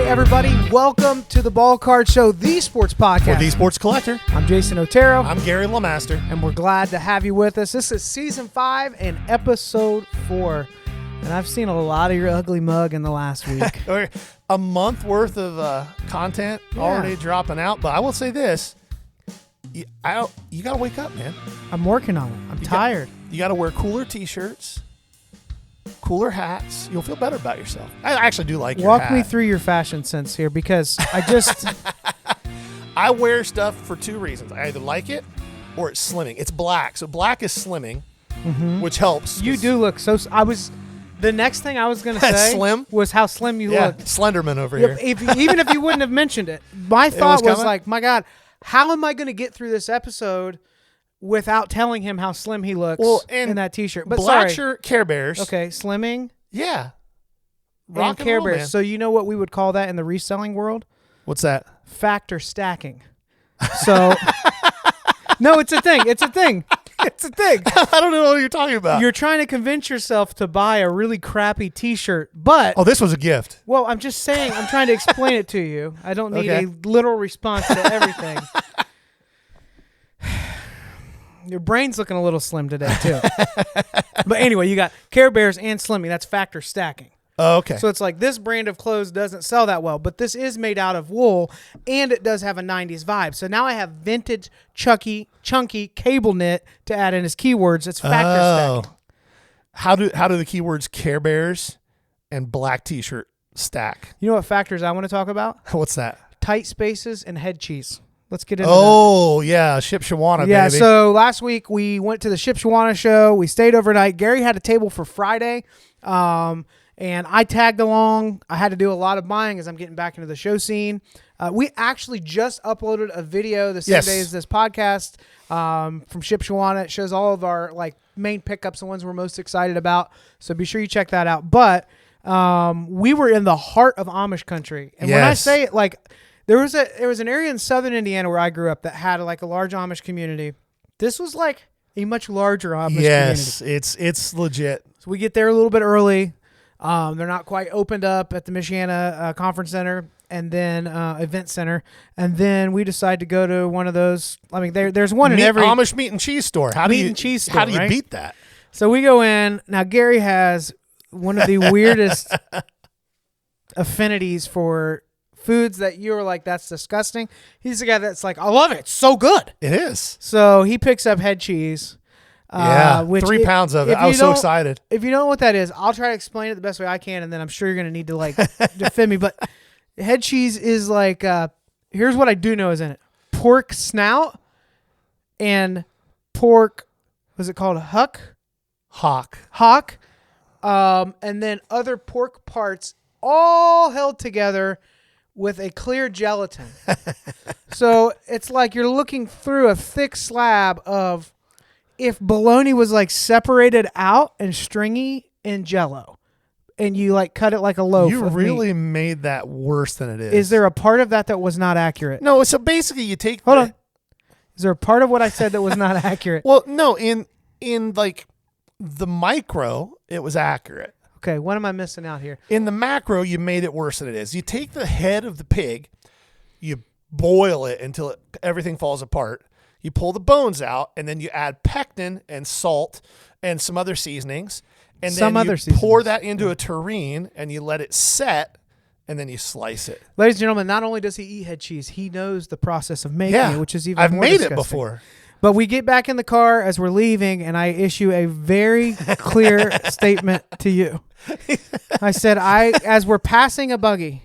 everybody. Welcome to the Ball Card Show, the sports podcast. For the Sports Collector. I'm Jason Otero. I'm Gary LeMaster. And we're glad to have you with us. This is Season 5 and Episode 4. And I've seen a lot of your ugly mug in the last week. A month worth of content already dropping out. But I will say this. You got to wake up, man. I'm working on it. I'm tired. You got to wear cooler T-shirts, cooler hats. You'll feel better about yourself. I actually do like your hat. Walk me through your fashion sense here, because I just... I wear stuff for two reasons. I either like it or it's slimming. It's black. So black is slimming, which helps. You do look so... The next thing I was going to say slim? was how slim you look. Slenderman over here. Even if you wouldn't have mentioned it. My thought was like, my God, how am I going to get through this episode without telling him how slim he looks in that T-shirt? But black shirt, Care Bears. Okay, slimming. Yeah. Rock and Care Bears. Man. So you know what we would call that in the reselling world? What's that? Factor stacking. So, no, it's a thing. It's a thing. It's a thing. I don't know what you're talking about. You're trying to convince yourself to buy a really crappy T-shirt, but... Oh, this was a gift. Well, I'm just saying, I'm trying to explain it to you. I don't need a literal response to everything. Your brain's looking a little slim today, too. But anyway, you got Care Bears and Slimming. That's factor stacking. Oh, okay. So it's like this brand of clothes doesn't sell that well, but this is made out of wool, and it does have a 90s vibe. So now I have vintage, chunky cable knit to add in as keywords. It's factor stacking. How do the keywords Care Bears and black T-shirt stack? You know what factors I want to talk about? What's that? Tight spaces and head cheese. Let's get into that. Yeah, Shipshawana, baby. Yeah, so last week we went to the Shipshawana show. We stayed overnight. Gary had a table for Friday. And I tagged along. I had to do a lot of buying as I'm getting back into the show scene. We actually just uploaded a video the same day as this podcast from Shipshawana. It shows all of our main pickups, the ones we're most excited about. So be sure you check that out. But we were in the heart of Amish country. And when I say it, there was an area in southern Indiana where I grew up that had a large Amish community. This was a much larger Amish community. Yes, it's legit. So we get there a little bit early. They're not quite opened up at the Michiana Conference Center and then Event Center. And then we decide to go to one of those. I mean, there's one in every Amish meat and cheese store. How do you beat that? So we go in. Now, Gary has one of the weirdest affinities for foods that you're like, that's disgusting. He's the guy that's like, I love it. It's so good. It is. So he picks up head cheese. Which 3 pounds of it. I was so excited. If you don't know what that is, I'll try to explain it the best way I can, and then I'm sure you're going to need to defend me. But head cheese is here's what I do know is in it: pork snout and pork. Was it called hock? And then other pork parts, all held together with a clear gelatin. So it's like you're looking through a thick slab of. If bologna was separated out and stringy in Jell-O, and you cut it like a loaf, you really made that worse than it is. Is there a part of that was not accurate? No. So basically, you take. Hold on. Is there a part of what I said that was not accurate? Well, no. In the micro, it was accurate. Okay. What am I missing out here? In the macro, you made it worse than it is. You take the head of the pig, you boil it until everything falls apart. You pull the bones out, and then you add pectin and salt and some other seasonings. And then you pour that into a tureen, and you let it set, and then you slice it. Ladies and gentlemen, not only does he eat head cheese, he knows the process of making it, which is even more disgusting. I've made it before. But we get back in the car as we're leaving, and I issue a very clear statement to you. I said, as we're passing a buggy,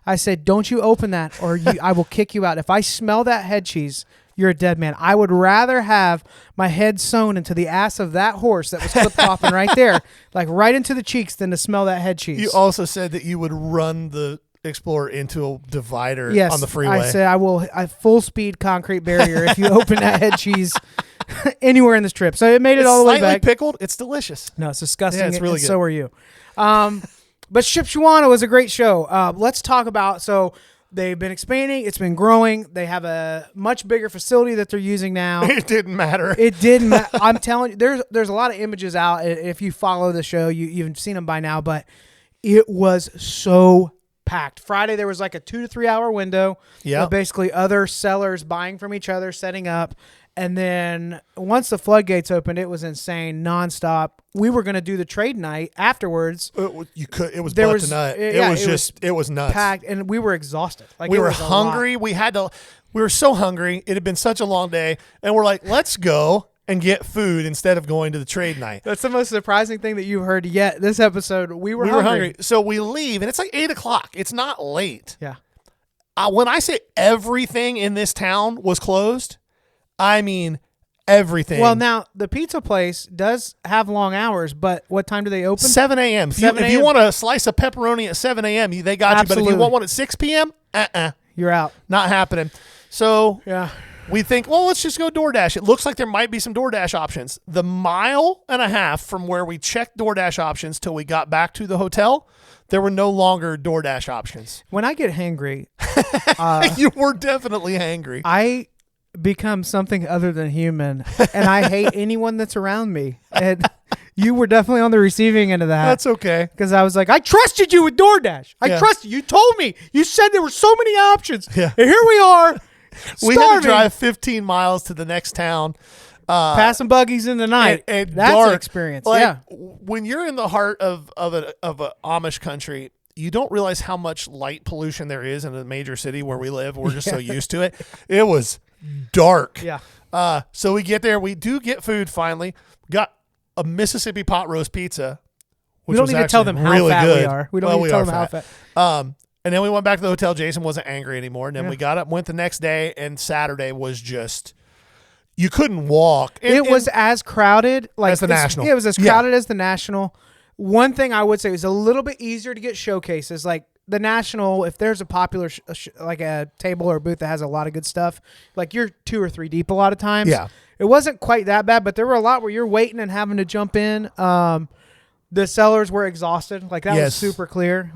I said, don't you open that, or I will kick you out. If I smell that head cheese, you're a dead man. I would rather have my head sewn into the ass of that horse that was flip-flopping right there, right into the cheeks, than to smell that head cheese. You also said that you would run the Explorer into a divider on the freeway. I said I will full-speed concrete barrier if you open that head cheese anywhere in this trip. So it made it all the way back. Slightly pickled. It's delicious. No, it's disgusting. Yeah, it's really good. So are you. But Shipshawana was a great show. Let's talk about they've been expanding. It's been growing. They have a much bigger facility that they're using now. It didn't matter. It didn't matter. I'm telling you, there's a lot of images out. If you follow the show, you've seen them by now. But it was so packed. Friday there was like a 2 to 3 hour window. Yeah. Basically other sellers buying from each other, setting up. And then once the floodgates opened, it was insane, nonstop. We were going to do the trade night afterwards. You could. It was butt to nut. It was nuts. Packed, and we were exhausted. Like we were hungry. We were so hungry. It had been such a long day, and we're like, let's go and get food instead of going to the trade night. That's the most surprising thing that you've heard yet this episode. We were hungry. So we leave, and it's like 8 o'clock. It's not late. Yeah. When I say everything in this town was closed, I mean everything. Well, now the pizza place does have long hours, but what time do they open? 7 a.m. If you want a slice of pepperoni at 7 a.m., they got you. But if you want one at 6 p.m., you're out. Not happening. So yeah, we think, well, let's just go DoorDash. It looks like there might be some DoorDash options. The 1.5 miles from where we checked DoorDash options till we got back to the hotel, there were no longer DoorDash options. When I get hangry, you were definitely hangry. I become something other than human, and I hate anyone that's around me. And you were definitely on the receiving end of that. That's okay. Because I was like, I trusted you with DoorDash. I trusted you. You told me. You said there were so many options. Yeah. And here we are. We had to drive 15 miles to the next town. Passing buggies in the night. And that's dark. an experience. Like, yeah. When you're in the heart of a Amish country, you don't realize how much light pollution there is in a major city where we live. We're just so used to it. It was dark. Yeah. So we get there. We do get food finally. Got a Mississippi pot roast pizza. We don't need to tell them how really fat good. we are. We don't need to tell them how fat. And then we went back to the hotel. Jason wasn't angry anymore. And then we got up, went the next day, and Saturday was just, you couldn't walk. It was as crowded like as the National. It was as crowded as the National. One thing I would say is a little bit easier to get showcases. Like the National, if there's a popular like a table or a booth that has a lot of good stuff, like you're 2 or 3 deep a lot of times. Yeah. It wasn't quite that bad, but there were a lot where you're waiting and having to jump in. The sellers were exhausted. Like that was super clear.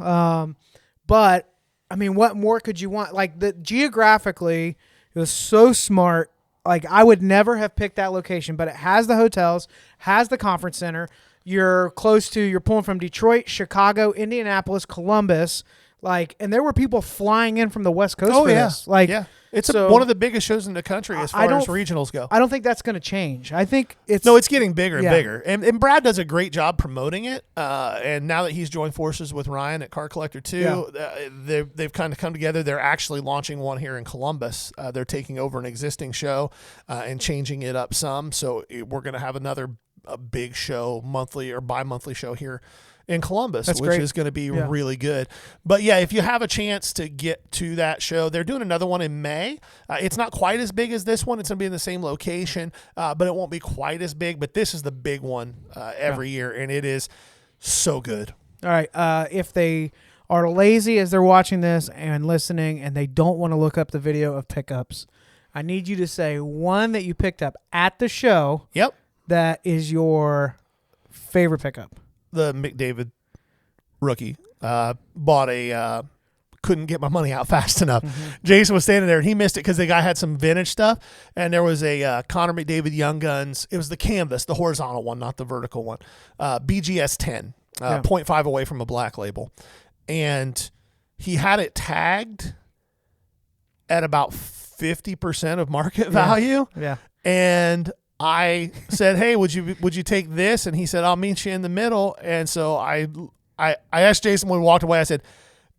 But I mean, what more could you want? Like geographically, it was so smart. Like I would never have picked that location, but it has the hotels, has the conference center. You're pulling from Detroit, Chicago, Indianapolis, Columbus, and there were people flying in from the West Coast for this. It's one of the biggest shows in the country as far as regionals go. I don't think that's going to change. I think it's getting bigger and bigger. And Brad does a great job promoting it. And now that he's joined forces with Ryan at Car Collector 2, they've kind of come together. They're actually launching one here in Columbus. They're taking over an existing show and changing it up some. So we're going to have a big show, monthly or bi-monthly show here in Columbus, which is going to be really good. But yeah, if you have a chance to get to that show, they're doing another one in May. It's not quite as big as this one. It's going to be in the same location, but it won't be quite as big. But this is the big one every year, and it is so good. All right. If they are lazy as they're watching this and listening and they don't want to look up the video of pickups, I need you to say one that you picked up at the show. Yep. That is your favorite pickup. The McDavid rookie. Bought couldn't get my money out fast enough. Mm-hmm. Jason was standing there and he missed it because the guy had some vintage stuff. And there was a Connor McDavid Young Guns. It was the canvas, the horizontal one, not the vertical one. BGS 10, 0.5 away from a black label. And he had it tagged at about 50% of market value. Yeah. And I said, "Hey, would you take this?" And he said, "I'll meet you in the middle." And so I asked Jason when we walked away. I said,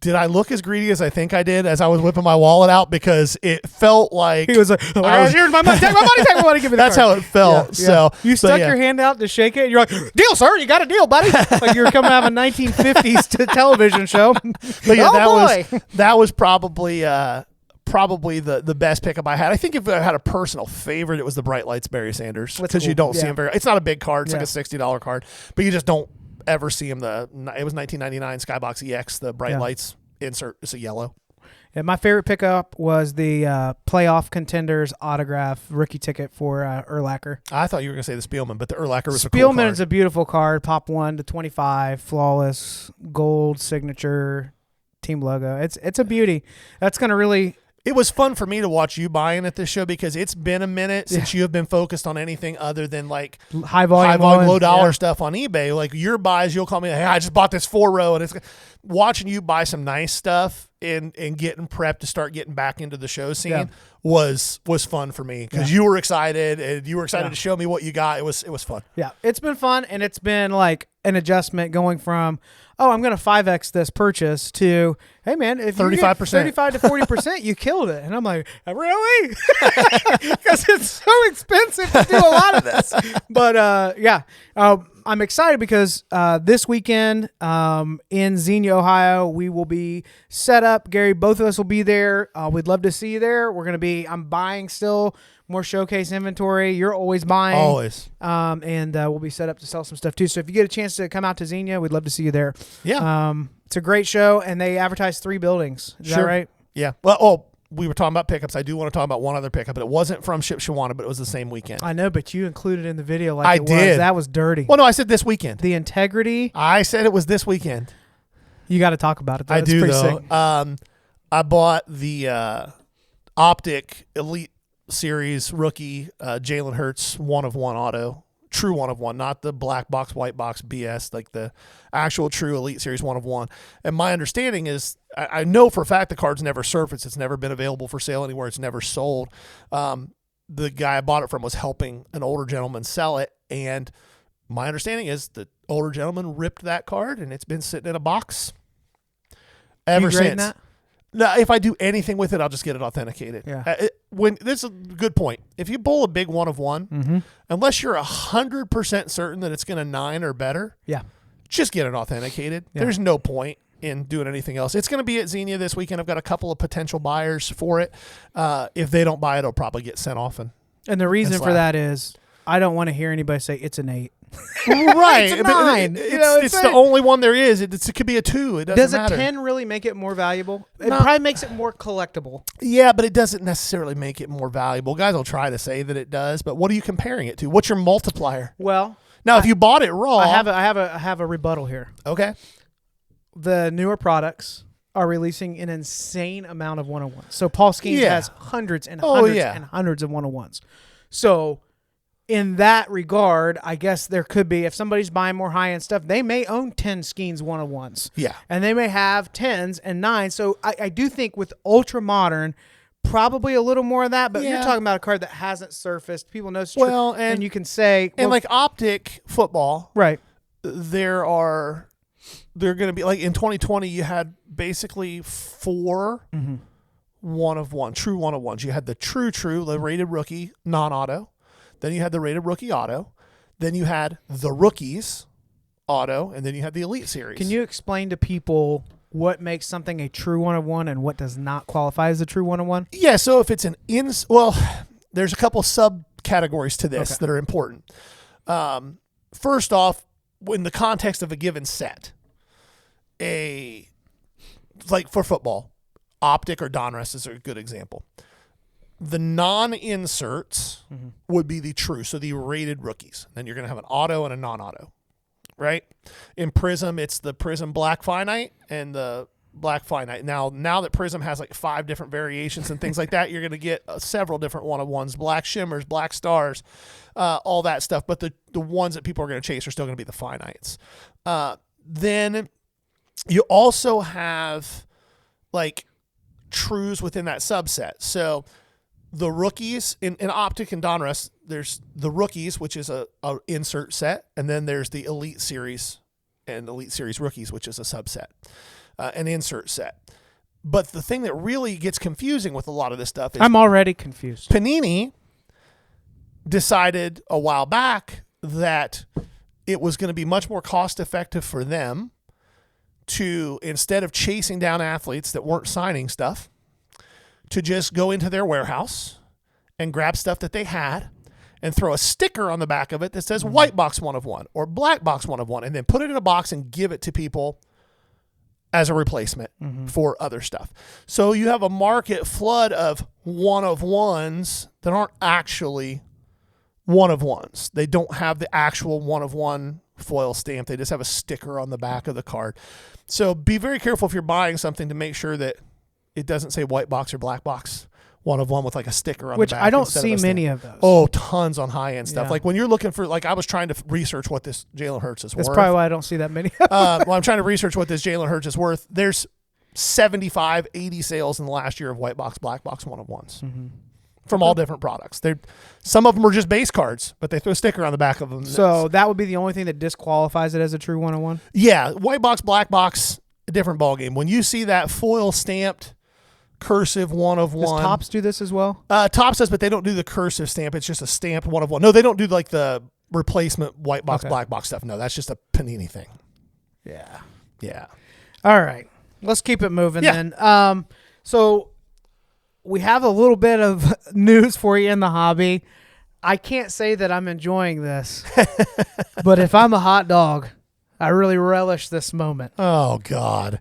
"Did I look as greedy as I think I did as I was whipping my wallet out?" Because it felt like he was like, "Here's my money, take my money, take my money, give me the That's card." how it felt. Yeah, so you stuck your hand out to shake it. And you're like, "Deal, sir! You got a deal, buddy!" Like you're coming out of a 1950s television show. But yeah, that was probably the best pickup I had. I think if I had a personal favorite, it was the Bright Lights Barry Sanders, because you don't see him very. It's not a big card. It's like a $60 card, but you just don't ever see him. It was 1999 Skybox EX, the Bright Lights insert. It's a yellow. Yeah, my favorite pickup was the playoff contenders autograph rookie ticket for Urlacher. I thought you were going to say the Spielman, but the Urlacher was a cool card. Spielman is a beautiful card. Pop 1 to 25, flawless, gold signature, team logo. It's a beauty. That's going to really. It was fun for me to watch you buying at this show because it's been a minute since you have been focused on anything other than like high volume, low dollar stuff on eBay. Like your buys, you'll call me, hey, I just bought this 4-row, and it's watching you buy some nice stuff and getting prepped to start getting back into the show scene was fun for me because you were excited and you were excited to show me what you got. It was fun. Yeah, it's been fun, and it's been like an adjustment going from, oh, I'm going to 5X this purchase to, hey, man, if 35%. You get 35 to 40%, you killed it. And I'm like, really? Because it's so expensive to do a lot of this. But, I'm excited because this weekend in Xenia, Ohio, we will be set up. Gary, both of us will be there. We'd love to see you there. I'm buying still more showcase inventory. You're always buying. Always. And we'll be set up to sell some stuff too. So if you get a chance to come out to Xenia, we'd love to see you there. Yeah. It's a great show, and they advertise 3 buildings. Is that right? Yeah. Well, we were talking about pickups. I do want to talk about one other pickup, but it wasn't from Ship Shawana, but it was the same weekend. I know, but you included in the video like I it did. was. That was dirty. Well, no, I said this weekend. The integrity. I said it was this weekend. You got to talk about it, though. I It's do, pretty though. sick. I bought the Optic Elite Series rookie Jalen Hurts 1-of-1 auto. True 1-of-1, not the black box, white box BS, like the actual true Elite Series 1-of-1. And my understanding is, I know for a fact the card's never surfaced. It's never been available for sale anywhere. It's never sold. The guy I bought it from was helping an older gentleman sell it. And my understanding is the older gentleman ripped that card, and it's been sitting in a box ever since. That? No, if I do anything with it, I'll just get it authenticated. Yeah. This is a good point. If you bowl a big 1-of-1, unless you're 100% certain that it's going to 9 or better, just get it authenticated. Yeah. There's no point in doing anything else. It's going to be at Xenia this weekend. I've got a couple of potential buyers for it. If they don't buy it, it'll probably get sent off. And the reason for that is I don't want to hear anybody say it's an 8. Right. It's a 9. It's the only one there is. It could be a 2. It doesn't matter. Does a 10 really make it more valuable? It probably makes it more collectible. Yeah, but it doesn't necessarily make it more valuable. Guys will try to say that it does, but what are you comparing it to? What's your multiplier? Well, now if you bought it raw, I have a rebuttal here. Okay. The newer products are releasing an insane amount of 1-of-1s. So Paul Skeens has hundreds and hundreds and hundreds of 1-of-1s. So in that regard, I guess there could be, if somebody's buying more high-end stuff, they may own 10 Skeens 1-of-1s. Yeah. And they may have 10s and 9s. So I do think with Ultra Modern, probably a little more of that, but you're talking about a card that hasn't surfaced. People know it's true. Well, and you can say... And like Optic football, right? They're going to be, like in 2020, you had basically 4 1-of-1, true 1-of-1s. You had the true, the rated rookie non-auto. Then you had the rated rookie auto. Then you had the rookies auto. And then you had the Elite Series. Can you explain to people what makes something a true 1-of-1 and what does not qualify as a true 1-of-1? Yeah, so if it's there's a couple subcategories to this that are important. First off, in the context of a given set, like for football, Optic or Donruss is a good example. The non-inserts would be the true, so the rated rookies. Then you're going to have an auto and a non-auto, right? In Prizm, it's the Prizm Black Finite and the Black Finite. Now that Prizm has like 5 different variations and things like that, you're going to get several different 1-of-1s, Black Shimmers, Black Stars, all that stuff. But the ones that people are going to chase are still going to be the Finites. Then you also have like trues within that subset. So the rookies in Optic and Donruss, there's the rookies, which is a insert set, and then there's the Elite Series and Elite Series rookies, which is a subset, an insert set. But the thing that really gets confusing with a lot of this stuff is I'm already confused. Panini decided a while back that it was going to be much more cost effective for them to, instead of chasing down athletes that weren't signing stuff, to just go into their warehouse and grab stuff that they had and throw a sticker on the back of it that says white box 1-of-1 or black box 1-of-1, and then put it in a box and give it to people as a replacement for other stuff. So you have a market flood of 1-of-1s that aren't actually 1-of-1s. They don't have the actual 1-of-1 foil stamp. They just have a sticker on the back of the card. So be very careful if you're buying something to make sure that it doesn't say white box or black box. One of one with like a sticker on Which the back. I don't instead see of a many stamp. of those. Oh, tons on high end stuff. Yeah. Like when you're looking for, like I was trying to research what this Jalen Hurts is That's worth. probably why I don't see that many. Well, I'm trying to research what this Jalen Hurts is worth. There's 75, 80 sales in the last year of white box, black box, one of ones from all different products. Some of them are just base cards, but they throw a sticker on the back of them. So that would be the only thing that disqualifies it as a true 101? Yeah, white box, black box, a different ball game. When you see that foil stamped cursive one of one. Does Topps do this as well? Topps does, but they don't do the cursive stamp. It's just a stamped one of one. No, they don't do like the replacement white box, black box stuff. No, that's just a Panini thing. Yeah. Yeah. All right. Let's keep it moving Yeah. then. So we have a little bit of news for you in the hobby. I can't say that I'm enjoying this, but if I'm a hot dog, I really relish this moment. Oh, God.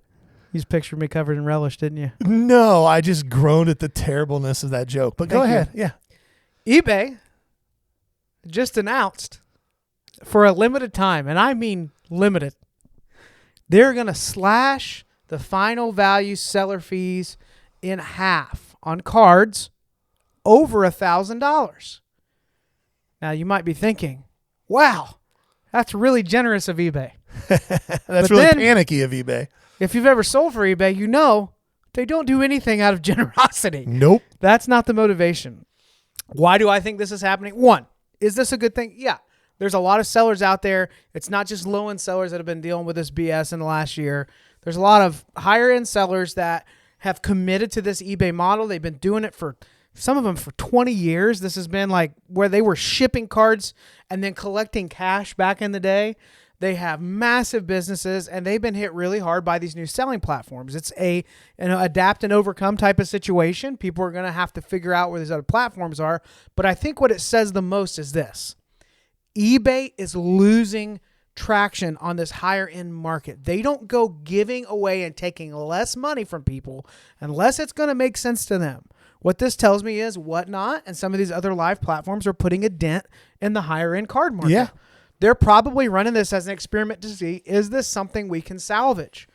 You just pictured me covered in relish, didn't you? No, I just groaned at the terribleness of that joke. But go Thank you. ahead. Yeah. eBay just announced for a limited time, and I mean limited, they're going to slash the final value seller fees in half on cards over $1,000. Now, you might be thinking, wow, that's really generous of eBay. That's really panicky of eBay. If you've ever sold for eBay, you know they don't do anything out of generosity. Nope. That's not the motivation. Why do I think this is happening? One, is this a good thing? Yeah. There's a lot of sellers out there. It's not just low-end sellers that have been dealing with this BS in the last year. There's a lot of higher-end sellers that have committed to this eBay model. They've been doing it for, some of them for 20 years. This has been like where they were shipping cards and then collecting cash back in the day. They have massive businesses, and they've been hit really hard by these new selling platforms. It's an adapt and overcome type of situation. People are going to have to figure out where these other platforms are. But I think what it says the most is this. eBay is losing traction on this higher end market. They don't go giving away and taking less money from people unless it's going to make sense to them. What this tells me is Whatnot and some of these other live platforms are putting a dent in the higher end card market. Yeah. They're probably running this as an experiment to see, is this something we can salvage?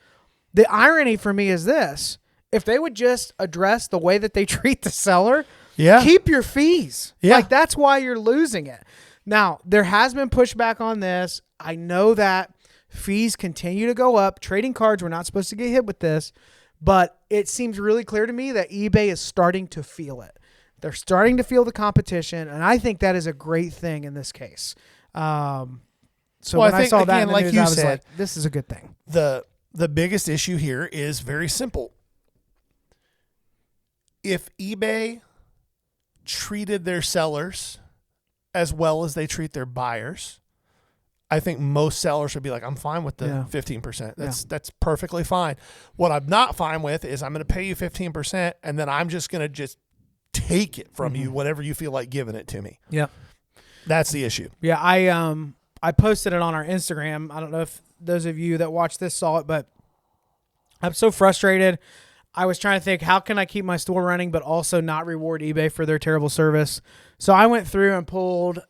The irony for me is this. If they would just address the way that they treat the seller, keep your fees. Yeah. Like, that's why you're losing it. Now, there has been pushback on this. I know that fees continue to go up. Trading cards, we're not supposed to get hit with this, but it seems really clear to me that eBay is starting to feel it. They're starting to feel the competition, and I think that is a great thing in this case. So when I saw that in the news, I was like, this is a good thing. The biggest issue here is very simple. If eBay treated their sellers as well as they treat their buyers, I think most sellers would be like, I'm fine with the 15%. That's perfectly fine. What I'm not fine with is I'm going to pay you 15% and then I'm just going to just take it from you whenever you feel like giving it to me. Yeah. That's the issue. Yeah, I posted it on our Instagram. I don't know if those of you that watched this saw it, but I'm so frustrated. I was trying to think, how can I keep my store running but also not reward eBay for their terrible service? So I went through and pulled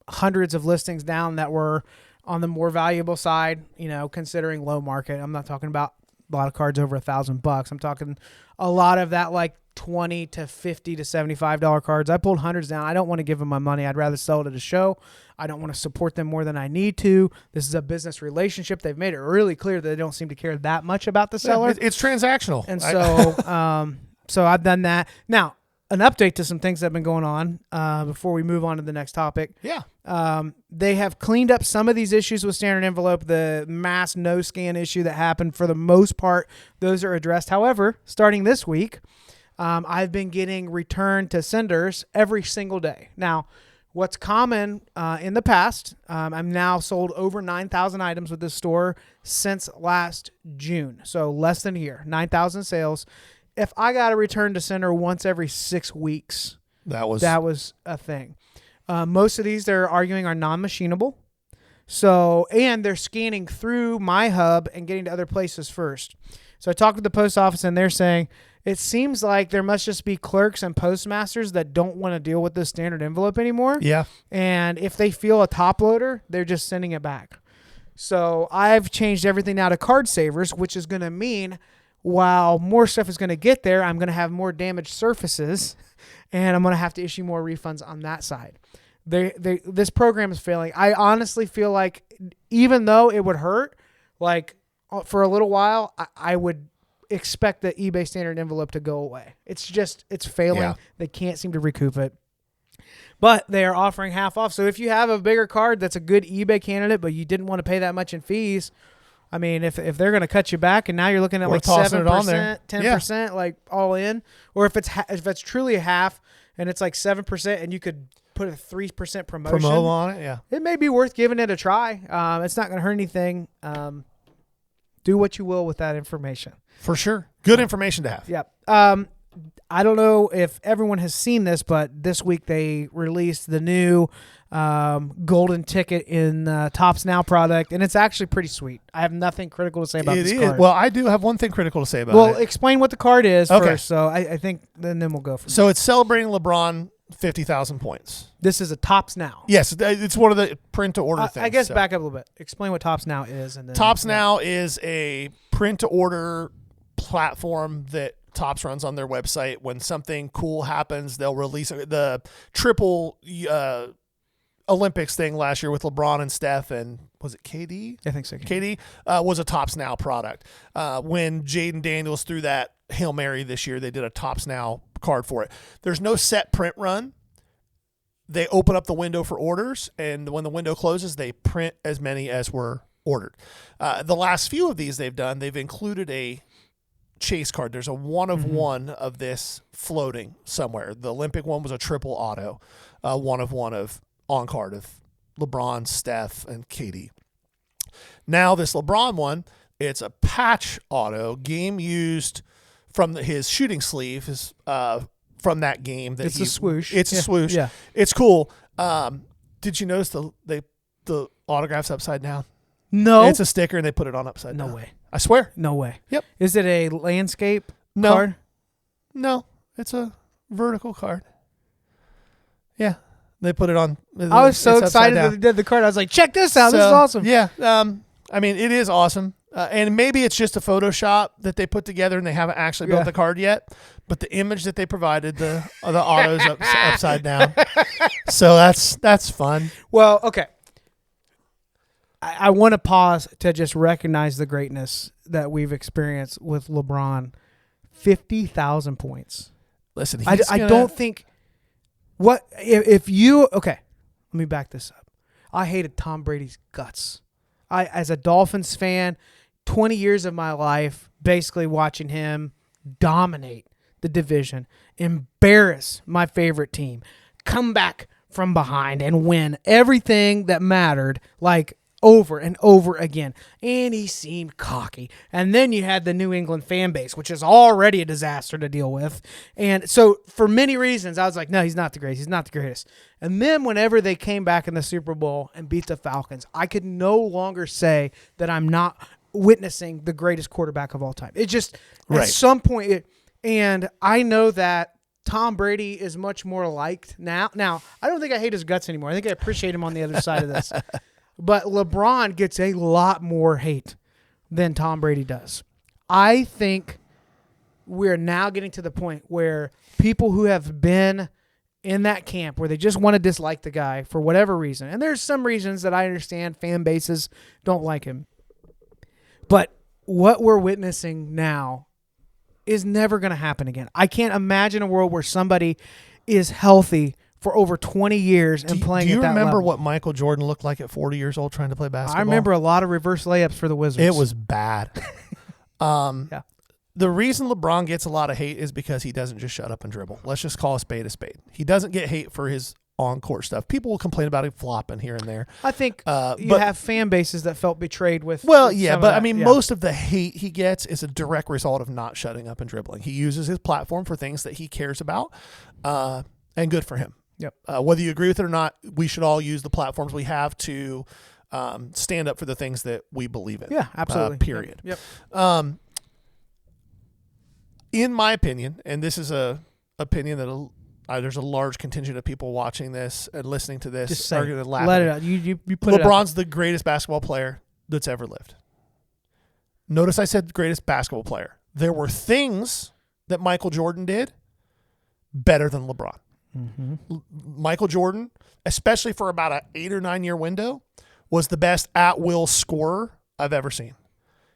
hundreds of listings down that were on the more valuable side, considering low market. I'm not talking about a lot of cards over $1,000. I'm talking a lot of that like $20 to $50 to $75 cards. I pulled hundreds down. I don't want to give them my money. I'd rather sell it at a show. I don't want to support them more than I need to. This is a business relationship. They've made it really clear that they don't seem to care that much about the seller. Yeah, it's transactional. And so, so I've done that. Now, an update to some things that have been going on before we move on to the next topic. Yeah. They have cleaned up some of these issues with standard envelope. The mass no scan issue that happened, for the most part, those are addressed. However, starting this week, I've been getting return to senders every single day. Now, what's common in the past, I'm now sold over 9,000 items with this store since last June. So less than a year, 9,000 sales. If I got a return to sender once every 6 weeks, that was a thing. Most of these they're arguing are non-machinable. So, and they're scanning through my hub and getting to other places first. So I talked to the post office and they're saying, it seems like there must just be clerks and postmasters that don't want to deal with the standard envelope anymore. Yeah. And if they feel a top loader, they're just sending it back. So I've changed everything now to card savers, which is going to mean while more stuff is going to get there, I'm going to have more damaged surfaces, and I'm going to have to issue more refunds on that side. This program is failing. I honestly feel like even though it would hurt, like for a little while, I would expect the eBay standard envelope to go away. It's failing. Yeah. They can't seem to recoup it. But they are offering half off. So if you have a bigger card that's a good eBay candidate, but you didn't want to pay that much in fees, I mean, if they're going to cut you back, and now you're looking at like 7%, 10%, like all in, or if it's truly a half and it's like 7%, and you could put a 3% promotion on it, yeah, it may be worth giving it a try. It's not going to hurt anything. Do what you will with that information. For sure, good information to have. Yep. I don't know if everyone has seen this, but this week they released the new golden ticket in Topps Now product, and it's actually pretty sweet. I have nothing critical to say about this card. Well, I do have one thing critical to say about it. Well, explain what the card is first. So I think then we'll go from there. So it's celebrating LeBron 50,000 points. This is a Topps Now. Yes, it's one of the print-to-order things. I guess back up a little bit. Explain what Topps Now is. And then, Topps Now is a print-to-order platform that Topps runs on their website. When something cool happens, they'll release the triple Olympics thing last year with LeBron and Steph, and was it KD? I think so. KD was a Topps Now product. When Jaden Daniels threw that Hail Mary this year, they did a Topps Now card for it. There's no set print run. They open up the window for orders, and when the window closes, they print as many as were ordered. The last few of these they've done, they've included a chase card. There's a one of one of this floating somewhere. The Olympic one was a triple auto, one of one of on card of LeBron, Steph, and KD. Now this LeBron one, it's a patch auto, game used from his shooting sleeve, his from that game. That it's a swoosh. It's a swoosh. Yeah, it's cool. Did you notice the autograph's upside down? No, it's a sticker and they put it on upside down. No way. I swear. No way. Yep. Is it a landscape No. card? No, it's a vertical card. Yeah. They put it on. I was so excited that they did the card. I was like, check this out. This is awesome. Yeah. I mean, it is awesome. And maybe it's just a Photoshop that they put together and they haven't actually built the card yet. But the image that they provided, the auto's upside down. So that's fun. Well, okay. I want to pause to just recognize the greatness that we've experienced with LeBron. 50,000 points. Listen, I don't think if you okay. Let me back this up. I hated Tom Brady's guts. As a Dolphins fan, 20 years of my life basically watching him dominate the division, embarrass my favorite team, come back from behind and win everything that mattered, like over and over again. And he seemed cocky. And then you had the New England fan base, which is already a disaster to deal with. And so for many reasons, I was like, no, he's not the greatest. He's not the greatest. And then whenever they came back in the Super Bowl and beat the Falcons, I could no longer say that I'm not witnessing the greatest quarterback of all time. It just, at some point, and I know that Tom Brady is much more liked now. Now, I don't think I hate his guts anymore. I think I appreciate him on the other side of this. But LeBron gets a lot more hate than Tom Brady does. I think we're now getting to the point where people who have been in that camp where they just want to dislike the guy for whatever reason, and there's some reasons that I understand fan bases don't like him, but what we're witnessing now is never going to happen again. I can't imagine a world where somebody is healthy for over 20 years and playing at that level. Do you remember what Michael Jordan looked like at 40 years old trying to play basketball? I remember a lot of reverse layups for the Wizards. It was bad. Yeah. The reason LeBron gets a lot of hate is because he doesn't just shut up and dribble. Let's just call a spade a spade. He doesn't get hate for his on-court stuff. People will complain about him flopping here and there. I think you have fan bases that felt betrayed with. Well, yeah, but I mean, most of the hate he gets is a direct result of not shutting up and dribbling. He uses his platform for things that he cares about, and good for him. Yep. Whether you agree with it or not, we should all use the platforms we have to stand up for the things that we believe in. Yeah, absolutely. Period. Yep. In my opinion, and this is a opinion that there's a large contingent of people watching this and listening to this Just are going to laugh. Let it out. You put LeBron's the greatest basketball player that's ever lived. Notice I said greatest basketball player. there were things that Michael Jordan did better than LeBron. Michael Jordan, especially for about an 8 or 9 year window, was the best at-will scorer I've ever seen.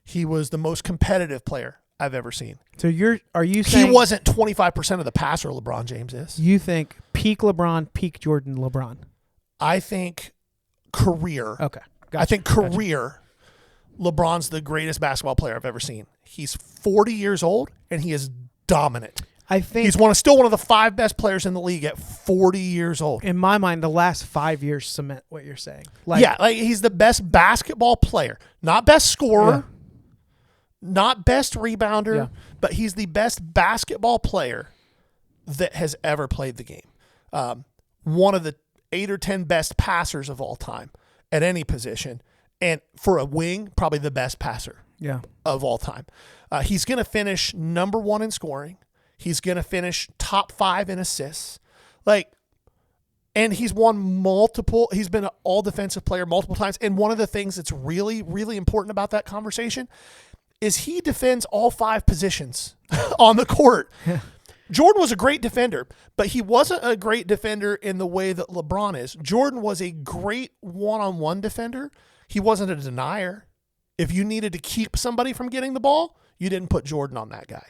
He was the most competitive player I've ever seen. So are you saying he wasn't 25% of the passer LeBron James is? You think peak LeBron, peak Jordan LeBron? I think career. Okay. Gotcha. I think career, LeBron's the greatest basketball player I've ever seen. He's 40 years old, and he is dominant. I think he's still one of the 5 best players in the league at 40 years old. In my mind, the last 5 years cement what you're saying. He's the best basketball player, not best scorer, not best rebounder, but he's the best basketball player that has ever played the game. One of the 8 or 10 best passers of all time at any position, and for a wing, probably the best passer of all time. He's going to finish number 1 in scoring. He's going to finish top 5 in assists. And he's he's been an all defensive player multiple times. And one of the things that's really, really important about that conversation is he defends all 5 positions on the court. Jordan was a great defender, but he wasn't a great defender in the way that LeBron is. Jordan was a great one-on-one defender. He wasn't a denier. If you needed to keep somebody from getting the ball, you didn't put Jordan on that guy.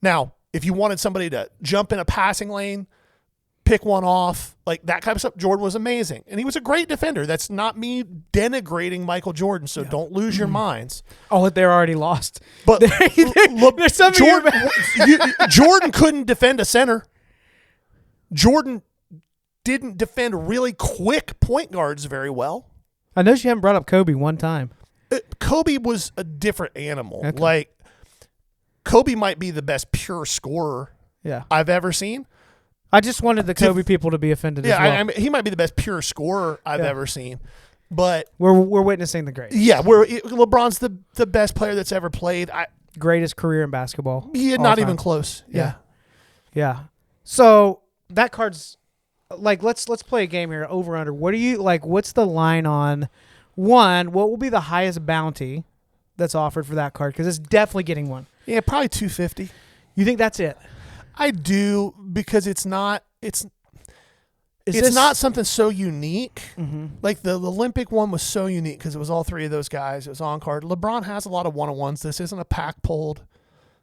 Now, if you wanted somebody to jump in a passing lane, pick one off, like that kind of stuff, Jordan was amazing. And he was a great defender. That's not me denigrating Michael Jordan, so don't lose your minds. Oh, they're already lost. But Jordan couldn't defend a center. Jordan didn't defend really quick point guards very well. I know you haven't brought up Kobe one time. Kobe was a different animal. Okay. Kobe might be the best pure scorer I've ever seen. I just wanted the Kobe people to be offended as well. I mean, he might be the best pure scorer I've ever seen. But we're witnessing the greatest. Yeah, LeBron's the best player that's ever played. Greatest career in basketball. Not even close. Yeah. So that card's let's play a game here. Over under. What do you what's the line on one? What will be the highest bounty that's offered for that card? Because it's definitely getting one. Yeah, probably 250. You think that's it? I do, because it's not something so unique. Mm-hmm. Like the Olympic one was so unique because it was all 3 of those guys. It was on card. LeBron has a lot of one-on-ones. This isn't a pack pulled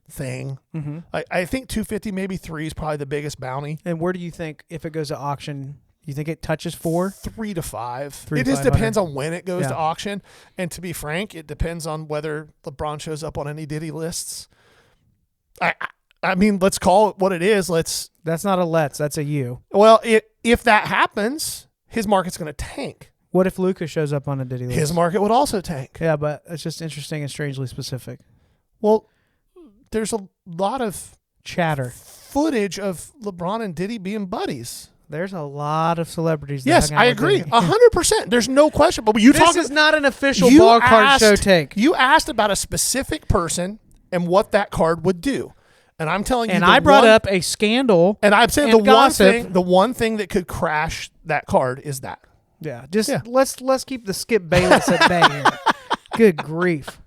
thing. Mm-hmm. I think 250, maybe 3 is probably the biggest bounty. And where do you think, if it goes to auction, you think it touches 4? 3 to 5. It just depends on when it goes to auction. And to be frank, it depends on whether LeBron shows up on any Diddy lists. I mean, let's call it what it is. That's not a let's. That's a you. Well, if that happens, his market's going to tank. What if Luka shows up on a Diddy list? His market would also tank. Yeah, but it's just interesting and strangely specific. Well, there's a lot of chatter, footage of LeBron and Diddy being buddies. There's a lot of celebrities. Yes, I agree. 100%. There's no question. But this is not an official ball card show take. You asked about a specific person and what that card would do. And I'm telling you, and I brought up a scandal. And I'm saying the one thing that could crash that card is that. Yeah, let's keep the Skip Bayless at bay here. Good grief.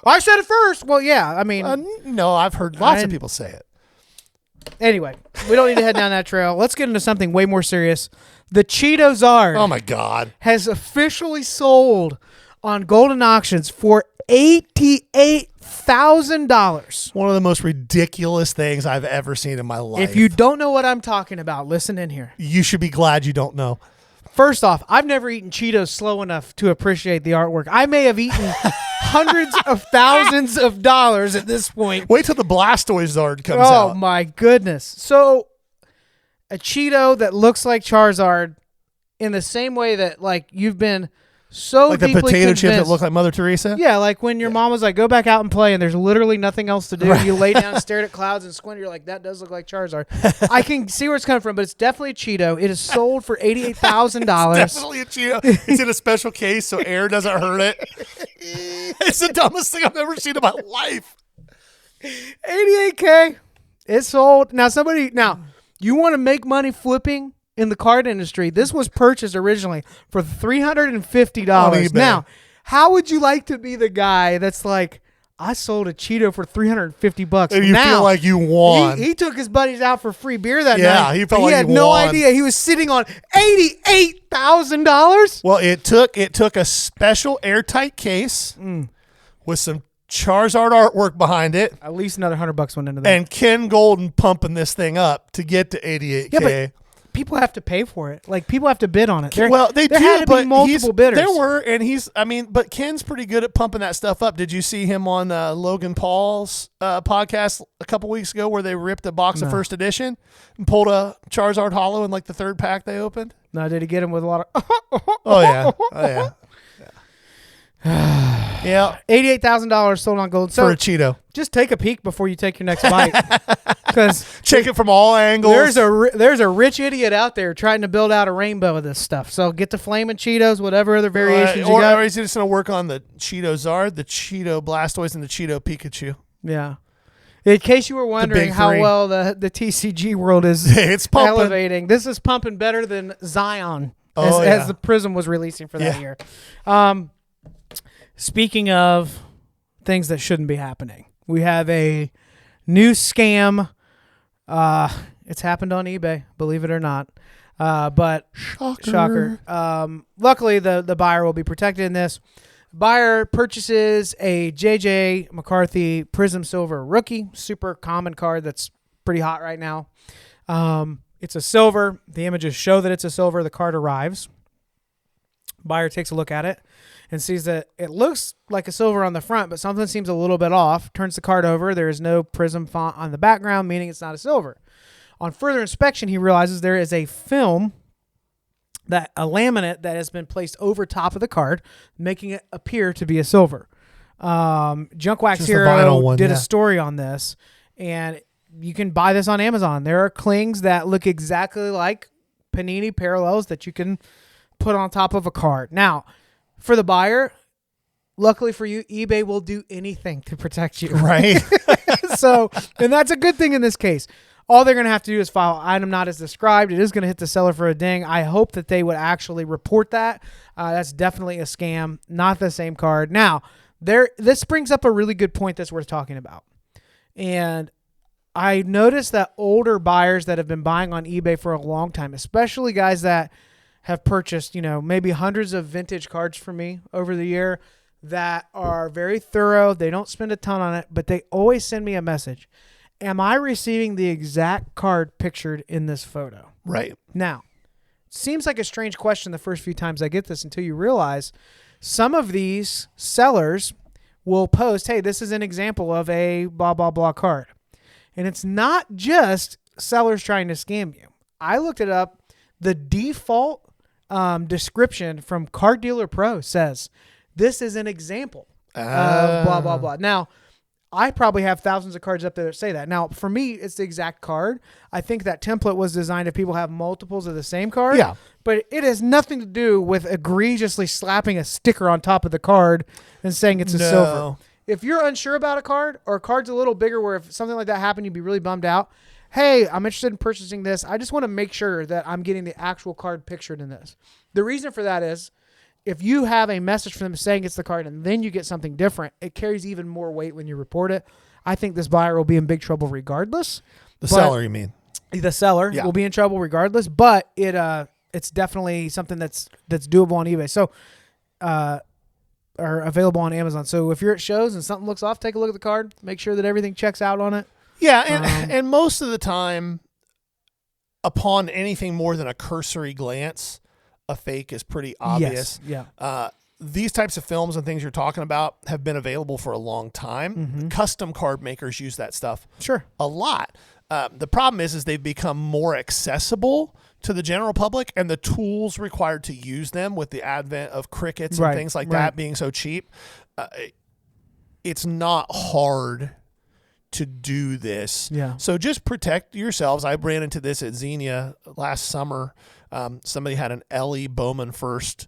I said it first. Well, yeah, I mean, no, I've heard lots of people say it. Anyway, we don't need to head down that trail. Let's get into something way more serious. The Cheetozard. Oh my God, has officially sold on Golden Auctions for $88,000. One of the most ridiculous things I've ever seen in my life. If you don't know what I'm talking about, listen in here. You should be glad you don't know. First off, I've never eaten Cheetos slow enough to appreciate the artwork. I may have eaten hundreds of thousands of dollars at this point. Wait till the Blastoizard comes out. Oh my goodness. So a Cheeto that looks like Charizard in the same way that you've been so like the deeply potato convinced. chip that look like Mother Teresa? Yeah, like when your mom was like, go back out and play, and there's literally nothing else to do. Right. You lay down, stared at clouds, and squint. You're like, that does look like Charizard. I can see where it's coming from, but it's definitely a Cheeto. It is sold for $88,000. It's definitely a Cheeto. It's in a special case so air doesn't hurt it. It's the dumbest thing I've ever seen in my life. $88K. It's sold. Now, you want to make money flipping in the card industry? This was purchased originally for $350. Now, how would you like to be the guy that's like, I sold a Cheeto for $350. And you now, feel like you won. He took his buddies out for free beer that night. Yeah, he felt like he had he no won. idea he was sitting on $88,000. Well, it took a special airtight case with some Charizard artwork behind it. At least another $100 went into that. And Ken Golden pumping this thing up to get to 88K. Yeah, but people have to pay for it. Like, people have to bid on it. They there do, had to but be multiple bidders. There were, and but Ken's pretty good at pumping that stuff up. Did you see him on Logan Paul's podcast a couple weeks ago where they ripped a box of first edition and pulled a Charizard Holo in like the third pack they opened? No, did he get him with a lot of... Oh, yeah. Yeah. $88,000 sold on gold. So for a Cheeto. just take a peek before you take your next bite. Because check it from all angles. There's a rich idiot out there trying to build out a rainbow of this stuff. So get the flaming Cheetos, whatever other variations you got. Or is he just going to work on the Cheetozard, the Cheeto Blastoise, and the Cheeto Pikachu? Yeah. In case you were wondering how well the TCG world is it's pumping. elevating, this is pumping better than Zion as the Prizm was releasing for that year. Speaking of things that shouldn't be happening, we have a new scam. It's happened on eBay, believe it or not. But shocker. Luckily, the buyer will be protected in this. Buyer purchases a JJ McCarthy Prizm Silver Rookie, super common card that's pretty hot right now. It's a silver. The images show that it's a silver. The card arrives. Buyer takes a look at it and sees that it looks like a silver on the front, but something seems a little bit off. Turns the card over. There is no Prizm font on the background, meaning it's not a silver. On further inspection, he realizes there is a film, a laminate that has been placed over top of the card, making it appear to be a silver. Junk Wax Hero did a story on this, and you can buy this on Amazon. There are clings that look exactly like Panini parallels that you can put on top of a card. Now, for the buyer, luckily for you, eBay will do anything to protect you. Right. So, and that's a good thing in this case. All they're going to have to do is file item not as described. It is going to hit the seller for a ding. I hope that they would actually report that. That's definitely a scam, not the same card. Now, this brings up a really good point that's worth talking about. And I noticed that older buyers that have been buying on eBay for a long time, especially guys that have purchased, maybe hundreds of vintage cards from me over the year that are very thorough. They don't spend a ton on it, but they always send me a message. Am I receiving the exact card pictured in this photo? Right. Now, seems like a strange question the first few times I get this until you realize some of these sellers will post, hey, this is an example of a blah, blah, blah card. And it's not just sellers trying to scam you. I looked it up. The default description from Card Dealer Pro says, this is an example of blah, blah, blah. Now, I probably have thousands of cards up there that say that. Now, for me, it's the exact card. I think that template was designed if people have multiples of the same card. Yeah. But it has nothing to do with egregiously slapping a sticker on top of the card and saying it's a silver. If you're unsure about a card or a card's a little bigger where if something like that happened, you'd be really bummed out. Hey, I'm interested in purchasing this. I just want to make sure that I'm getting the actual card pictured in this. The reason for that is if you have a message from them saying it's the card and then you get something different, it carries even more weight when you report it. I think this buyer will be in big trouble regardless. The seller, you mean? The seller will be in trouble regardless, but it's definitely something that's doable on eBay. So, or available on Amazon. So if you're at shows and something looks off, take a look at the card. Make sure that everything checks out on it. Yeah, and most of the time, upon anything more than a cursory glance, a fake is pretty obvious. Yes, yeah. These types of films and things you're talking about have been available for a long time. Mm-hmm. Custom card makers use that stuff a lot. The problem is they've become more accessible to the general public, and the tools required to use them with the advent of crickets and things like that being so cheap, it's not hard to do this. Yeah. So just protect yourselves. I ran into this at Xenia last summer. Somebody had an Ellie Bowman First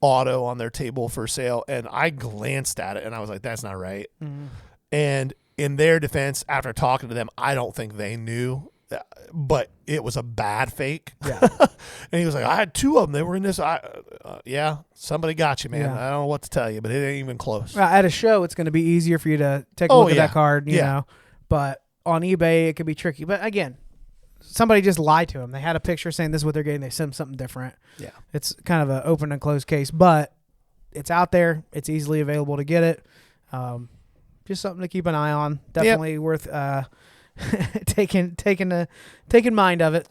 auto on their table for sale, and I glanced at it and I was like, that's not right. Mm-hmm. And in their defense, after talking to them, I don't think they knew but it was a bad fake. Yeah. And he was like, I had 2 of them. They were in this. Yeah, somebody got you, man. Yeah. I don't know what to tell you, but it ain't even close. At a show, it's going to be easier for you to take a look at that card, you know. But on eBay, it could be tricky. But again, somebody just lied to them. They had a picture saying this is what they're getting. They sent them something different. Yeah. It's kind of an open and closed case, but it's out there. It's easily available to get it. Just something to keep an eye on. Definitely worth taking mind of it.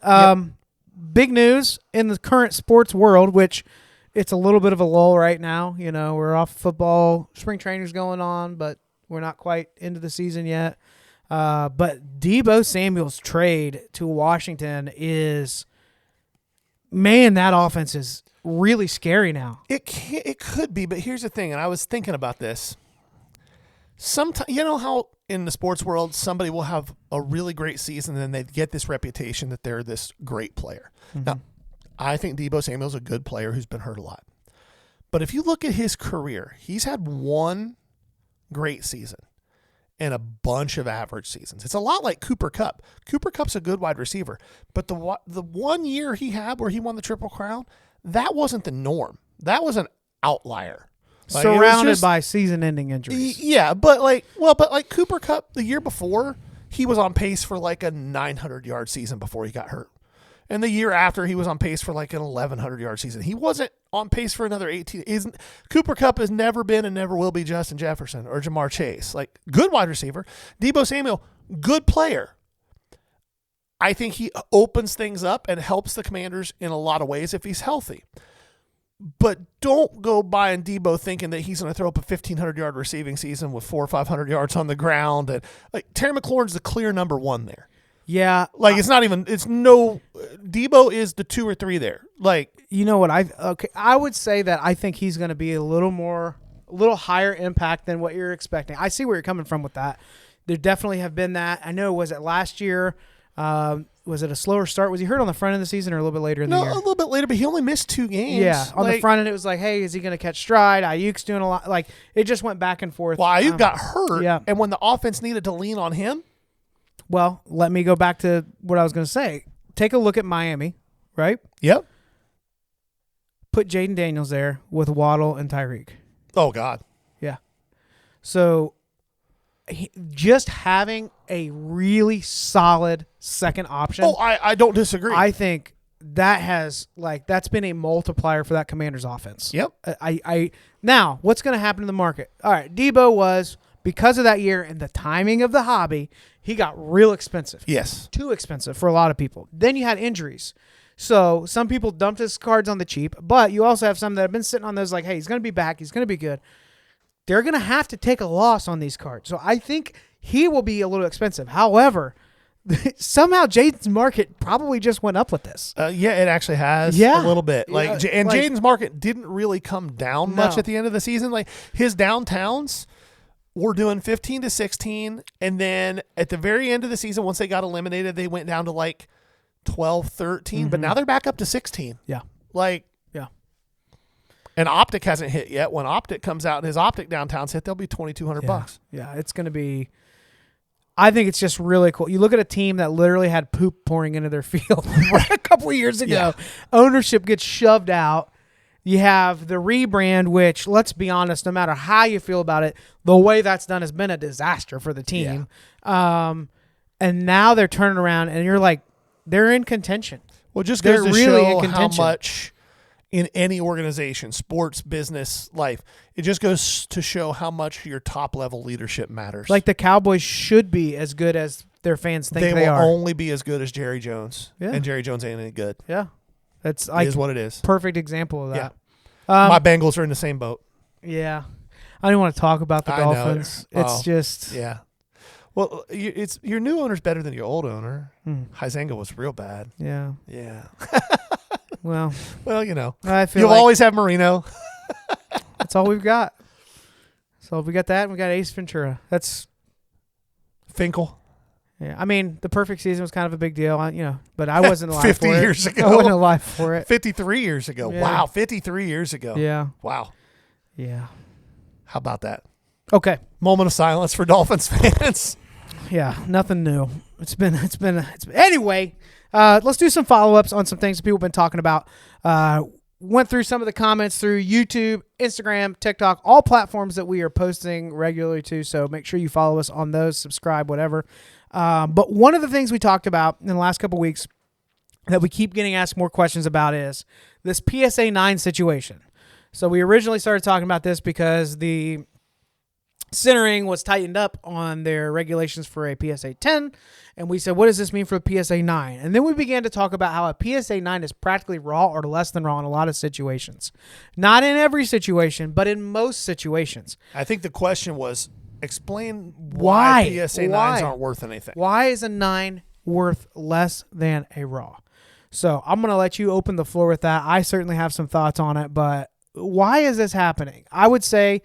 Big news in the current sports world, which it's a little bit of a lull right now. You know, we're off football, spring training's going on, but we're not quite into the season yet. But Deebo Samuel's trade to Washington is, man, that offense is really scary now. It could be, but here's the thing, and I was thinking about this. Sometimes, you know how in the sports world somebody will have a really great season and then they get this reputation that they're this great player. Mm-hmm. Now, I think Deebo Samuel's a good player who's been hurt a lot. But if you look at his career, he's had 1 great season and a bunch of average seasons. It's a lot like Cooper Kupp. Cooper Kupp's a good wide receiver, but the 1 year he had where he won the Triple Crown, that wasn't the norm. That was an outlier. Like, surrounded by season-ending injuries. Yeah, but Cooper Kupp the year before, he was on pace for like a 900-yard season before he got hurt. And the year after, he was on pace for like an 1,100-yard season. He wasn't on pace for another 18. Cooper Kupp has never been and never will be Justin Jefferson or Jamar Chase. Like, good wide receiver. Deebo Samuel, good player. I think he opens things up and helps the Commanders in a lot of ways if he's healthy. But don't go buying Deebo thinking that he's going to throw up a 1,500-yard receiving season with 400 or 500 yards on the ground. And like Terry McLaurin's the clear number 1 there. Yeah, like Deebo is the 2 or 3 there. Like, you know what I would say that I think he's going to be a little higher impact than what you're expecting. I see where you're coming from with that. There definitely have been that. I know, was it last year? Was it a slower start? Was he hurt on the front end of the season or a little bit later in the year? No, a little bit later, but he only missed 2 games. Yeah, on the front end, it was like, hey, is he going to catch stride? Ayuk's doing a lot. Like, it just went back and forth. Well, Ayuk got hurt, yeah. And when the offense needed to lean on him. Well, let me go back to what I was going to say. Take a look at Miami, right? Yep. Put Jaden Daniels there with Waddle and Tyreek. Oh, God. Yeah. So just having a really solid second option. Oh, I don't disagree. I think that's been a multiplier for that Commander's offense. Yep. Now, what's going to happen to the market? All right, Deebo was, because of that year and the timing of the hobby, he got real expensive. Yes. Too expensive for a lot of people. Then you had injuries. So some people dumped his cards on the cheap, but you also have some that have been sitting on those like, hey, he's going to be back. He's going to be good. They're going to have to take a loss on these cards. So I think he will be a little expensive. However, somehow Jaden's market probably just went up with this. Yeah, it actually has a little bit. Jaden's market didn't really come down much at the end of the season. Like, his downtowns were doing 15 to 16, and then at the very end of the season, once they got eliminated, they went down to like 12, 13, but now they're back up to 16. Yeah. Yeah. And Optic hasn't hit yet. When Optic comes out and his Optic downtown's hit, they'll be $2,200. Yeah, it's going to be, I think it's just really cool. You look at a team that literally had poop pouring into their field a couple of years ago. Yeah. Ownership gets shoved out. You have the rebrand, which, let's be honest, no matter how you feel about it, the way that's done has been a disaster for the team. Yeah. And now they're turning around, and you're like, they're in contention. Well, just goes to show how much in any organization, sports, business, life, it just goes to show how much your top-level leadership matters. Like, the Cowboys should be as good as their fans think they are. They will only be as good as Jerry Jones, and Jerry Jones ain't any good. Yeah. It is what it is. Perfect example of that. Yeah. My Bengals are in the same boat. Yeah. I don't want to talk about the Dolphins. It's just... Yeah. Well, it's your new owner's better than your old owner. Huizenga was real bad. Yeah. Yeah. Well, you know. I feel you'll always have Marino. That's all we've got. So if we got that, and we got Ace Ventura. That's Finkel. Yeah, I mean, the perfect season was kind of a big deal, but I wasn't alive 50 for it. years ago. I wasn't alive for it. 53 years ago. Yeah. Wow, 53 years ago. Yeah. Wow. Yeah. How about that? Okay. Moment of silence for Dolphins fans. Yeah, nothing new. It's been anyway. Let's do some follow-ups on some things that people have been talking about. Went through some of the comments through YouTube, Instagram, TikTok, all platforms that we are posting regularly to. So make sure you follow us on those, subscribe, whatever. But one of the things we talked about in the last couple of weeks that we keep getting asked more questions about is this PSA 9 situation. So we originally started talking about this because the centering was tightened up on their regulations for a PSA 10. And we said, what does this mean for a PSA 9? And then we began to talk about how a PSA 9 is practically raw or less than raw in a lot of situations. Not in every situation, but in most situations. I think the question was, explain why PSA 9s aren't worth anything. Why is a 9 worth less than a raw? So I'm going to let you open the floor with that. I certainly have some thoughts on it, but why is this happening? I would say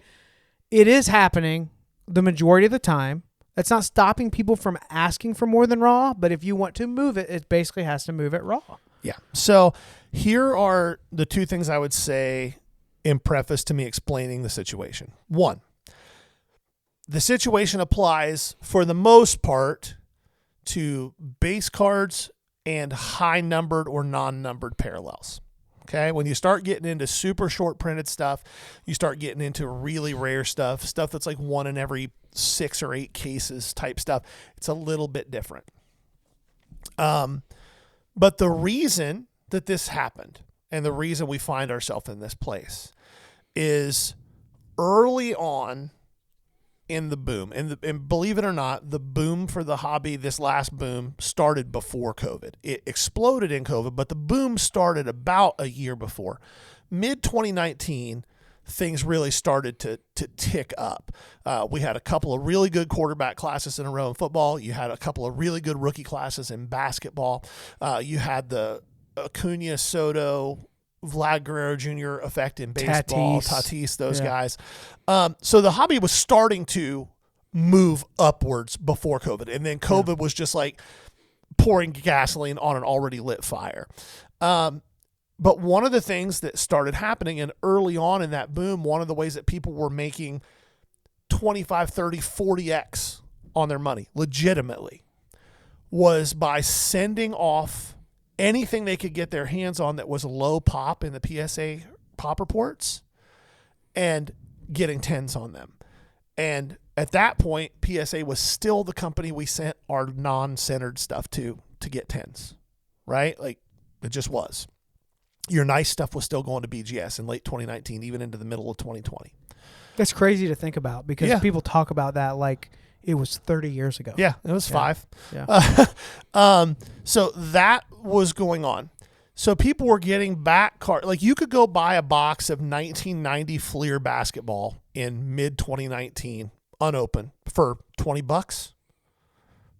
it is happening the majority of the time. It's not stopping people from asking for more than raw, but if you want to move it, it basically has to move it raw. Yeah. So here are the two things I would say in preface to me explaining the situation. One, the situation applies for the most part to base cards and high numbered or non-numbered parallels. Okay, when you start getting into super short printed stuff, you start getting into really rare stuff that's like 1 in every 6 or 8 cases type stuff. It's a little bit different. But the reason that this happened and the reason we find ourselves in this place is early on in the boom, and believe it or not, the boom for the hobby, this last boom, started before COVID. It exploded in COVID, but the boom started about a year before. Mid-2019, things really started to tick up. We had a couple of really good quarterback classes in a row in football. You had a couple of really good rookie classes in basketball. You had the Acuna, Soto, Vlad Guerrero Jr. effect in baseball, Tatis, those guys. So the hobby was starting to move upwards before COVID. And then COVID was just like pouring gasoline on an already lit fire. But one of the things that started happening, and early on in that boom, one of the ways that people were making 25, 30, 40x on their money legitimately was by sending off anything they could get their hands on that was low pop in the PSA pop reports and getting 10s on them. And at that point, PSA was still the company we sent our non-centered stuff to get 10s, right? Like it just was. Your nice stuff was still going to BGS in late 2019, even into the middle of 2020. That's crazy to think about because people talk about that like it was 30 years ago. Yeah, it was 5. Yeah. So that was going on. So people were getting back cards. Like you could go buy a box of 1990 Fleer basketball in mid 2019 unopened for $20,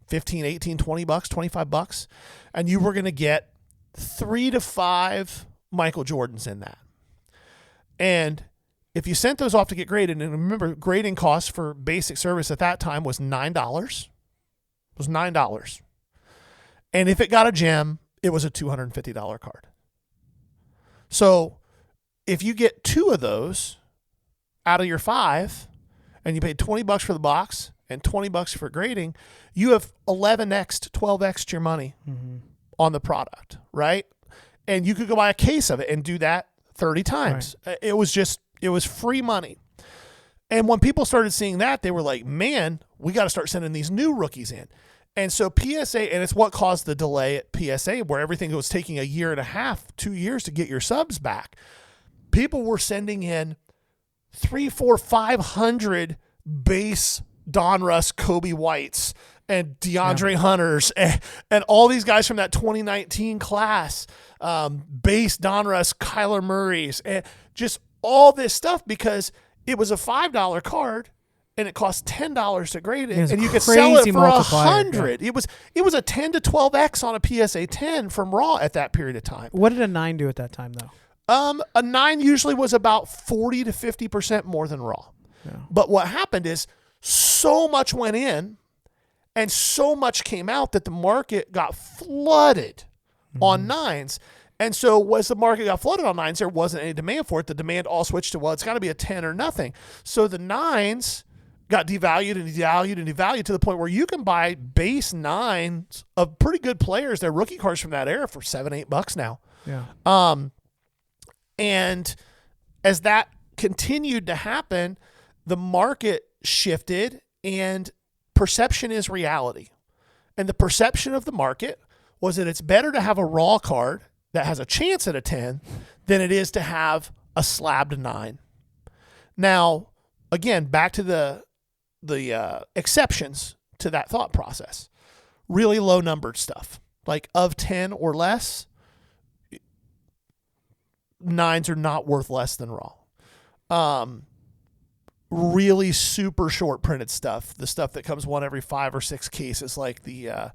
15, 18, $20, $25, and you were going to get 3 to 5 Michael Jordans in that. And if you sent those off to get graded, and remember, grading costs for basic service at that time was $9. It was $9. And if it got a gem, it was a $250 card. So if you get 2 of those out of your 5, and you paid $20 for the box and $20 for grading, you have 11x to 12x your money on the product, right? And you could go buy a case of it and do that 30 times. Right. It was free money. And when people started seeing that, they were like, man, we got to start sending these new rookies in. And so PSA, and it's what caused the delay at PSA, where everything was taking a year and a half, 2 years to get your subs back. People were sending in 300, 400, 500 base Donruss Kobe Whites and DeAndre Hunters and all these guys from that 2019 class, base Donruss Kyler Murray's, and just all this stuff because it was a $5 card and it cost $10 to grade it, and you could sell it for $100. Yeah. It was a 10 to 12x on a PSA 10 from Raw at that period of time. What did a 9 do at that time though? A 9 usually was about 40 to 50% more than Raw. Yeah. But what happened is so much went in and so much came out that the market got flooded on 9s. And so as the market got flooded on 9s, there wasn't any demand for it. The demand all switched to, well, it's got to be a 10 or nothing. So the 9s got devalued and devalued and devalued to the point where you can buy base 9s of pretty good players. They're rookie cards from that era for $7-8 now. Yeah. And as that continued to happen, the market shifted, and perception is reality. And the perception of the market was that it's better to have a raw card that has a chance at a 10 than it is to have a slabbed 9. Now, again, back to the exceptions to that thought process. Really low numbered stuff, like of 10 or less, 9s are not worth less than raw. Really super short printed stuff, the stuff that comes one every 5 or 6 cases, like the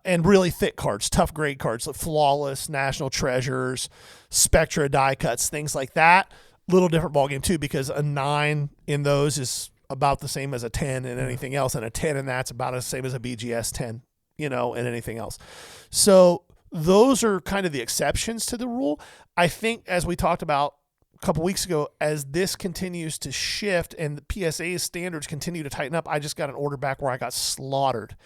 and really thick cards, tough grade cards, like Flawless, National Treasures, Spectra die cuts, things like that. Little different ballgame too, because a 9 in those is about the same as a 10 and anything else, and a 10 in that's about the same as a BGS 10, and anything else. So those are kind of the exceptions to the rule. I think, as we talked about a couple weeks ago, as this continues to shift and the PSA's standards continue to tighten up, I just got an order back where I got slaughtered.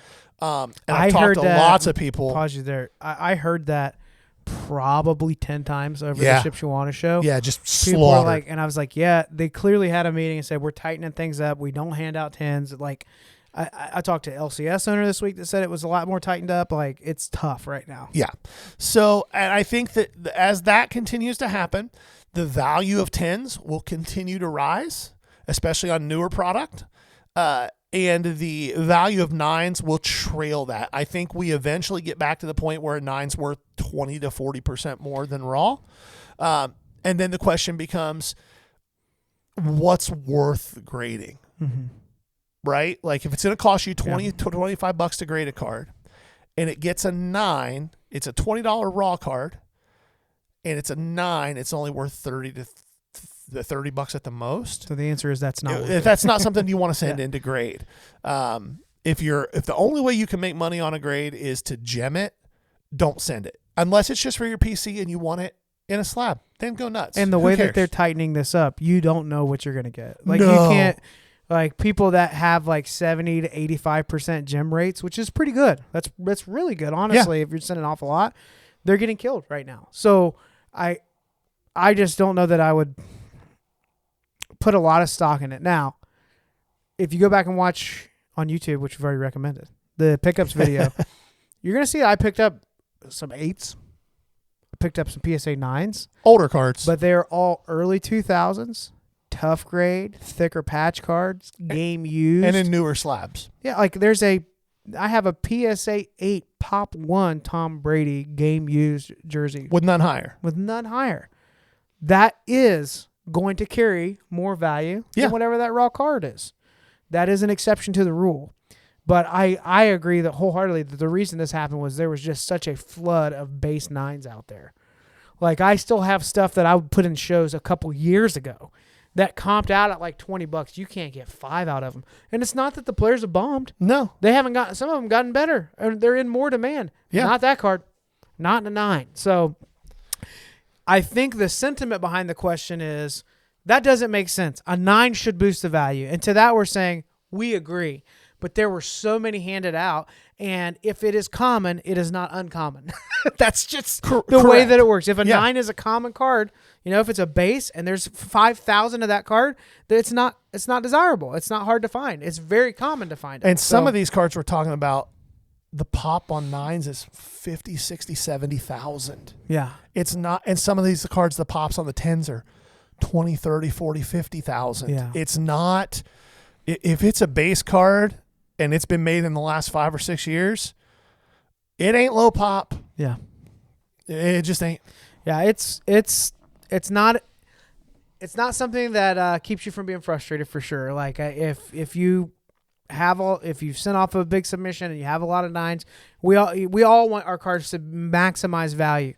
And I talked to lots of people. Pause you there. I heard that probably 10 times over the Shipshawana show. Yeah, just people were slaughtered. and I was like, yeah, they clearly had a meeting and said, we're tightening things up. We don't hand out 10s. Like, I talked to LCS owner this week that said it was a lot more tightened up. Like, it's tough right now. Yeah. So, and I think that as that continues to happen, the value of 10s will continue to rise, especially on newer product. And the value of 9s will trail that. I think we eventually get back to the point where a 9's worth 20 to 40% more than raw. And then the question becomes, what's worth grading? Mm-hmm. Right? Like, if it's going to cost you $20 to $25 to grade a card, and it gets a 9, it's a $20 raw card, and it's a 9, it's only worth $30 at the most. So the answer is that's not. That's not something you want to send into grade. If the only way you can make money on a grade is to gem it, don't send it unless it's just for your PC and you want it in a slab. Then go nuts. And the way that they're tightening this up, you don't know what you're going to get. Like, you can't. Like, people that have like 70 to 85% gem rates, which is pretty good. That's really good, honestly. If you're sending off a lot, they're getting killed right now. So I just don't know that I would put a lot of stock in it. Now, if you go back and watch on YouTube, which we've already recommended, the pickups video, you're going to see I picked up some 8s. I picked up some PSA 9s. Older cards. But they're all early 2000s. Tough grade, thicker patch cards, game used. And in newer slabs. Yeah, like I have a PSA 8 Pop 1 Tom Brady game used jersey. With none higher. That is going to carry more value than whatever that raw card is. That is an exception to the rule. But I agree that wholeheartedly that the reason this happened was there was just such a flood of base 9s out there. Like, I still have stuff that I would put in shows a couple years ago that comped out at like $20. You can't get 5 out of them. And it's not that the players have bombed. No. They haven't gotten, some of them gotten better. And they're in more demand. Yeah. Not that card. Not in a 9. So I think the sentiment behind the question is that doesn't make sense. A 9 should boost the value. And to that we're saying we agree. But there were so many handed out. And if it is common, it is not uncommon. That's just the way that it works. If a 9 is a common card, if it's a base and there's 5,000 of that card, it's not desirable. It's not hard to find. It's very common to find it. And some of these cards we're talking about, the pop on 9s is 50, 60, 70,000. Yeah. It's not, and some of these cards, the pops on the 10s are 20, 30, 40, 50,000. Yeah. It's not, if it's a base card and it's been made in the last 5 or 6 years, it ain't low pop. Yeah. It just ain't. Yeah, it's not something that keeps you from being frustrated for sure. Like, if you sent off a big submission and you have a lot of 9s, we all want our cards to maximize value.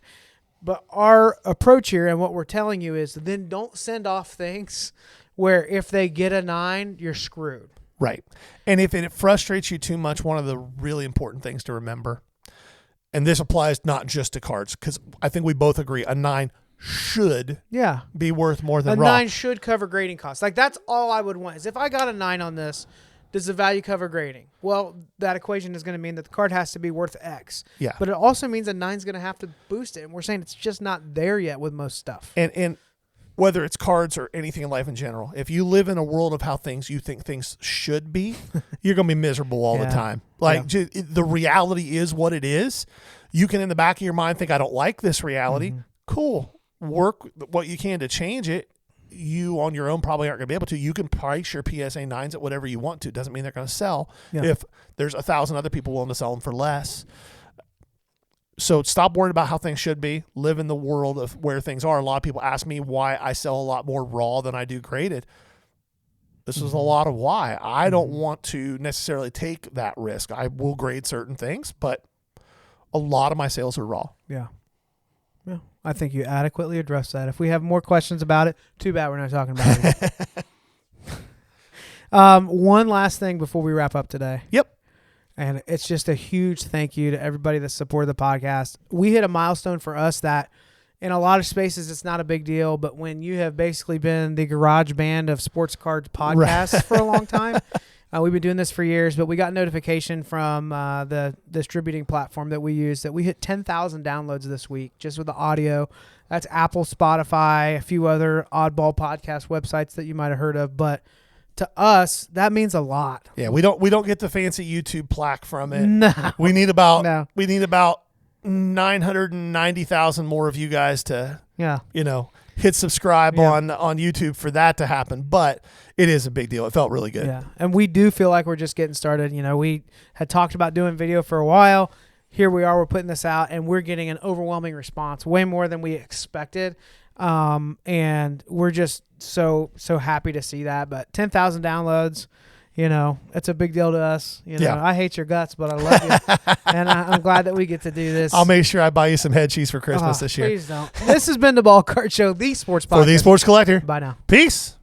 But our approach here and what we're telling you is then don't send off things where if they get a 9, you're screwed. Right. And if it frustrates you too much, one of the really important things to remember, and this applies not just to cards, because I think we both agree, a 9 should Yeah. be worth more than A raw. 9 should cover grading costs. Like, that's all I would want is if I got a 9 on this, does the value cover grading? Well, that equation is going to mean that the card has to be worth X. Yeah. But it also means a 9's going to have to boost it. And we're saying it's just not there yet with most stuff. And whether it's cards or anything in life in general, if you live in a world of how you think things should be, you're going to be miserable all the time. Like, the reality is what it is. You can, in the back of your mind, think, I don't like this reality. Mm-hmm. Cool. Work what you can to change it. You on your own probably aren't going to be able to. You can price your PSA 9s at whatever you want to. Doesn't mean they're going to sell if there's 1,000 other people willing to sell them for less. So stop worrying about how things should be. Live in the world of where things are. A lot of people ask me why I sell a lot more raw than I do graded. This is a lot of why. I don't want to necessarily take that risk. I will grade certain things, but a lot of my sales are raw. Yeah. Yeah. I think you adequately addressed that. If we have more questions about it, too bad we're not talking about it. One last thing before we wrap up today. Yep. And it's just a huge thank you to everybody that supported the podcast. We hit a milestone for us that in a lot of spaces it's not a big deal, but when you have basically been the garage band of sports cards podcasts for a long time, we've been doing this for years, but we got notification from the distributing platform that we use that we hit 10,000 downloads this week just with the audio. That's Apple, Spotify, a few other oddball podcast websites that you might have heard of, but to us, that means a lot. Yeah, we don't get the fancy YouTube plaque from it. No. We need about 990,000 more of you guys to hit subscribe on YouTube for that to happen. But it is a big deal. It felt really good. Yeah. And we do feel like we're just getting started. You know, we had talked about doing video for a while. Here we are, we're putting this out and we're getting an overwhelming response, way more than we expected. And we're just so happy to see that. But 10,000 downloads, it's a big deal to us. I hate your guts, but I love you. And I'm glad that we get to do this. I'll make sure I buy you some head cheese for Christmas this year. Please don't. This has been the Ball Card Show, the sports podcast. For the Sports Collector. Bye now. Peace.